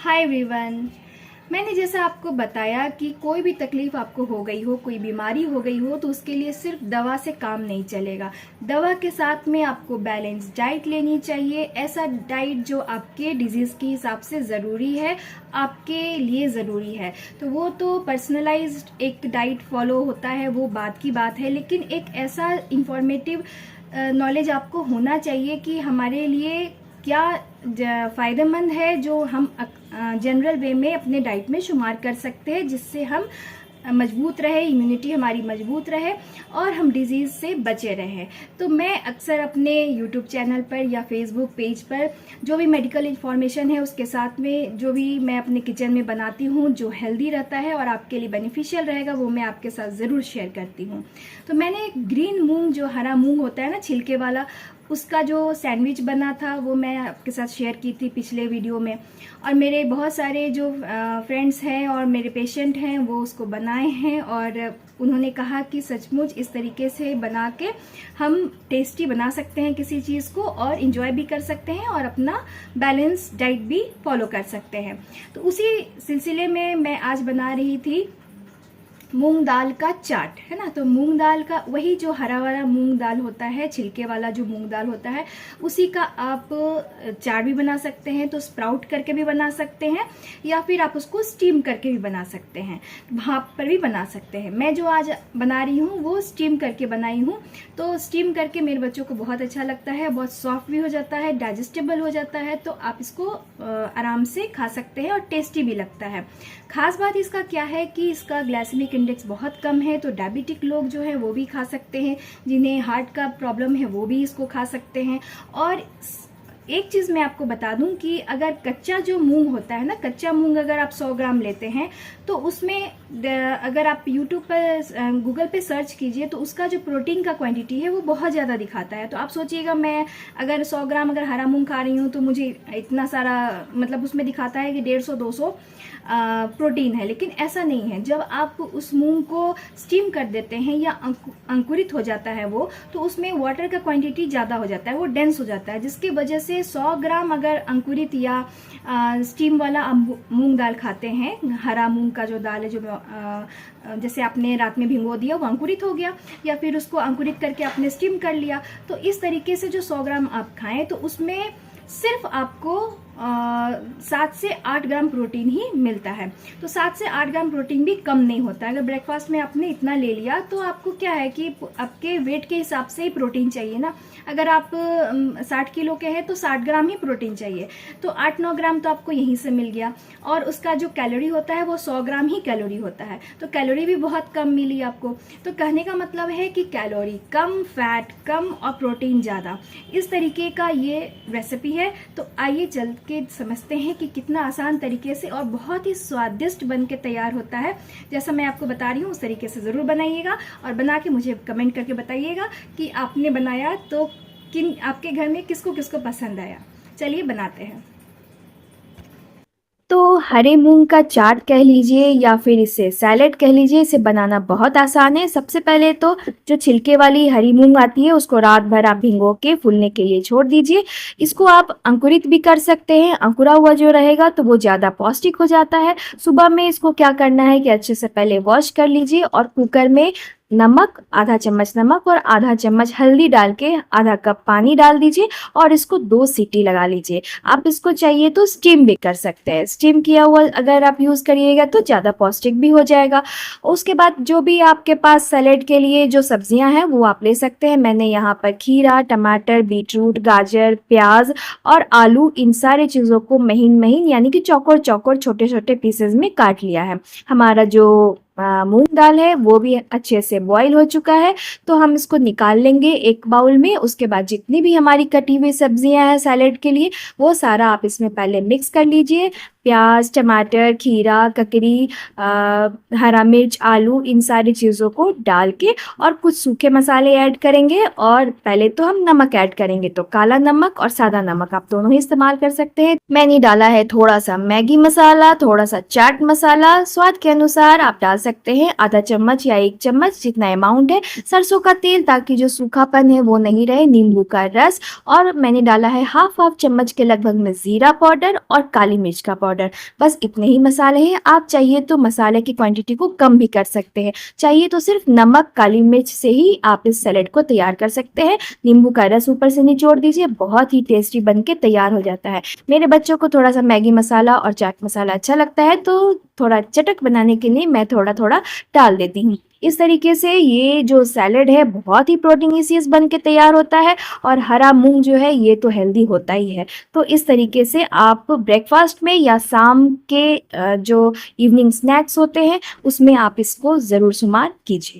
Hi everyone. मैंने जैसा आपको बताया कि कोई भी तकलीफ आपको हो गई हो, कोई बीमारी हो गई हो, तो उसके लिए सिर्फ दवा से काम नहीं चलेगा। दवा के साथ में आपको बैलेंस डाइट लेनी चाहिए, ऐसा डाइट जो आपके डिजीज़ के हिसाब से ज़रूरी है, आपके लिए ज़रूरी है। तो वो तो पर्सनलाइज्ड एक डाइट फॉलो होता है, वो बात की बात है, लेकिन एक ऐसा इंफॉर्मेटिव नॉलेज आपको होना चाहिए कि हमारे लिए क्या फ़ायदेमंद है, जो हम जनरल वे में अपने डाइट में शुमार कर सकते हैं, जिससे हम मजबूत रहे, इम्यूनिटी हमारी मजबूत रहे और हम डिजीज़ से बचे रहें। तो मैं अक्सर अपने यूट्यूब चैनल पर या फेसबुक पेज पर जो भी मेडिकल इन्फॉर्मेशन है, उसके साथ में जो भी मैं अपने किचन में बनाती हूँ, जो हेल्दी रहता है और आपके लिए बेनिफिशियल रहेगा, वो मैं आपके साथ ज़रूर शेयर करती हूँ। तो मैंने ग्रीन मूंग, जो हरा मूंग होता है ना, छिलके वाला, उसका जो सैंडविच बना था वो मैं आपके साथ शेयर की थी पिछले वीडियो में। और मेरे बहुत सारे जो फ्रेंड्स हैं और मेरे पेशेंट हैं, वो उसको बनाए हैं और उन्होंने कहा कि सचमुच इस तरीके से बना के हम टेस्टी बना सकते हैं किसी चीज़ को, और इन्जॉय भी कर सकते हैं और अपना बैलेंस डाइट भी फॉलो कर सकते हैं। तो उसी सिलसिले में मैं आज बना रही थी मूंग दाल का चाट, है ना। तो मूंग दाल का, वही जो हरा वाला मूंग दाल होता है, छिलके वाला जो मूंग दाल होता है, उसी का आप चाट भी बना सकते हैं। तो स्प्राउट करके भी बना सकते हैं या फिर आप उसको स्टीम करके भी बना सकते हैं, भाप पर भी बना सकते हैं। मैं जो आज बना रही हूँ वो स्टीम करके बनाई हूँ। तो स्टीम करके मेरे बच्चों को बहुत अच्छा लगता है, बहुत सॉफ्ट भी हो जाता है, डाइजेस्टेबल हो जाता है। तो आप इसको आराम से खा सकते हैं और टेस्टी भी लगता है। खास बात इसका क्या है कि इसका ग्लाइसेमिक इंडेक्स बहुत कम है, तो डायबिटिक लोग जो हैं वो भी खा सकते हैं, जिन्हें हार्ट का प्रॉब्लम है वो भी इसको खा सकते हैं। और एक चीज़ मैं आपको बता दूं कि अगर कच्चा जो मूंग होता है ना, कच्चा मूंग अगर आप 100 ग्राम लेते हैं, तो उसमें अगर आप यूट्यूब पर गूगल पे सर्च कीजिए तो उसका जो प्रोटीन का क्वांटिटी है वो बहुत ज़्यादा दिखाता है। तो आप सोचिएगा, मैं अगर 100 ग्राम अगर हरा मूंग खा रही हूँ तो मुझे इतना सारा, मतलब उसमें दिखाता है कि 150-200 प्रोटीन है, लेकिन ऐसा नहीं है। जब आप उस मूंग को स्टीम कर देते हैं या अंकुरित हो जाता है वो, तो उसमें वाटर का क्वांटिटी ज़्यादा हो जाता है, वो डेंस हो जाता है, जिसकी वजह से 100 ग्राम अगर अंकुरित या स्टीम वाला मूंग दाल खाते हैं, हरा मूंग का जो दाल है, जो जैसे आपने रात में भिगो दिया, वो अंकुरित हो गया, या फिर उसको अंकुरित करके आपने स्टीम कर लिया, तो इस तरीके से जो 100 ग्राम आप खाएं तो उसमें सिर्फ आपको 7 से 8 ग्राम प्रोटीन ही मिलता है। तो 7 से 8 ग्राम प्रोटीन भी कम नहीं होता है। अगर ब्रेकफास्ट में आपने इतना ले लिया तो आपको क्या है कि आपके वेट के हिसाब से ही प्रोटीन चाहिए ना। अगर आप 60 किलो के हैं तो 60 ग्राम ही प्रोटीन चाहिए, तो 8-9 ग्राम तो आपको यहीं से मिल गया। और उसका जो कैलोरी होता है वो 100 ग्राम ही कैलोरी होता है, तो कैलोरी भी बहुत कम मिली आपको। तो कहने का मतलब है कि कैलोरी कम, फैट कम और प्रोटीन ज़्यादा, इस तरीके का ये रेसिपी है। तो आइए चल के समझते हैं कि कितना आसान तरीके से और बहुत ही स्वादिष्ट बन के तैयार होता है। जैसा मैं आपको बता रही हूँ उस तरीके से ज़रूर बनाइएगा और बना के मुझे कमेंट करके बताइएगा कि आपने बनाया तो किन, आपके घर में किसको किसको पसंद आया। चलिए बनाते हैं। तो हरे मूंग का चाट कह लीजिए या फिर इसे सैलेड कह लीजिए, इसे बनाना बहुत आसान है। सबसे पहले तो जो छिलके वाली हरी मूंग आती है उसको रात भर आप भिगो के फूलने के लिए छोड़ दीजिए। इसको आप अंकुरित भी कर सकते हैं, अंकुरा हुआ जो रहेगा तो वो ज़्यादा पौष्टिक हो जाता है। सुबह में इसको क्या करना है कि अच्छे से पहले वॉश कर लीजिए और कुकर में नमक, आधा चम्मच नमक और आधा चम्मच हल्दी डाल के आधा कप पानी डाल दीजिए और इसको 2 सीटी लगा लीजिए। आप इसको चाहिए तो स्टीम भी कर सकते हैं, स्टीम किया हुआ अगर आप यूज़ करिएगा तो ज़्यादा पौष्टिक भी हो जाएगा। उसके बाद जो भी आपके पास सैलेड के लिए जो सब्जियां हैं वो आप ले सकते हैं। मैंने यहाँ पर खीरा, टमाटर, बीटरूट, गाजर, प्याज और आलू, इन सारे चीज़ों को महीन महीन यानी कि चौकोर चौकोर छोटे छोटे पीसेज में काट लिया है। हमारा जो मूंग दाल है वो भी अच्छे से बॉईल हो चुका है, तो हम इसको निकाल लेंगे एक बाउल में। उसके बाद जितनी भी हमारी कटी हुई सब्जियां हैं सैलेड के लिए, वो सारा आप इसमें पहले मिक्स कर लीजिए। प्याज, टमाटर, खीरा, ककड़ी, हरा मिर्च, आलू, इन सारी चीज़ों को डाल के और कुछ सूखे मसाले ऐड करेंगे। और पहले तो हम नमक ऐड करेंगे, तो काला नमक और सादा नमक आप दोनों ही इस्तेमाल कर सकते हैं। मैंने डाला है थोड़ा सा मैगी मसाला, थोड़ा सा चाट मसाला, स्वाद के अनुसार आप डाल सकते हैं, आधा चम्मच या 1 चम्मच जितना अमाउंट है। सरसों का तेल ताकि जो सूखापन है वो नहीं रहे, नींबू का रस, और मैंने डाला है हाफ चम्मच के लगभग में ज़ीरा पाउडर और काली मिर्च का पाउडर। बस इतने ही मसाले हैं। आप चाहिए तो मसाले की क्वांटिटी को कम भी कर सकते हैं, चाहिए तो सिर्फ नमक काली मिर्च से ही आप इस सैलेड को तैयार कर सकते हैं। नींबू का रस ऊपर से निचोड़ दीजिए, बहुत ही टेस्टी बन के तैयार हो जाता है। मेरे बच्चों को थोड़ा सा मैगी मसाला और चाट मसाला अच्छा लगता है, तो थोड़ा चटक बनाने के लिए मैं थोड़ा थोड़ा डाल देती हूँ। इस तरीके से ये जो सैलेड है बहुत ही प्रोटीनियस बन के तैयार होता है, और हरा मूंग जो है ये तो हेल्दी होता ही है। तो इस तरीके से आप ब्रेकफास्ट में या शाम के जो इवनिंग स्नैक्स होते हैं उसमें आप इसको ज़रूर शुमार कीजिए।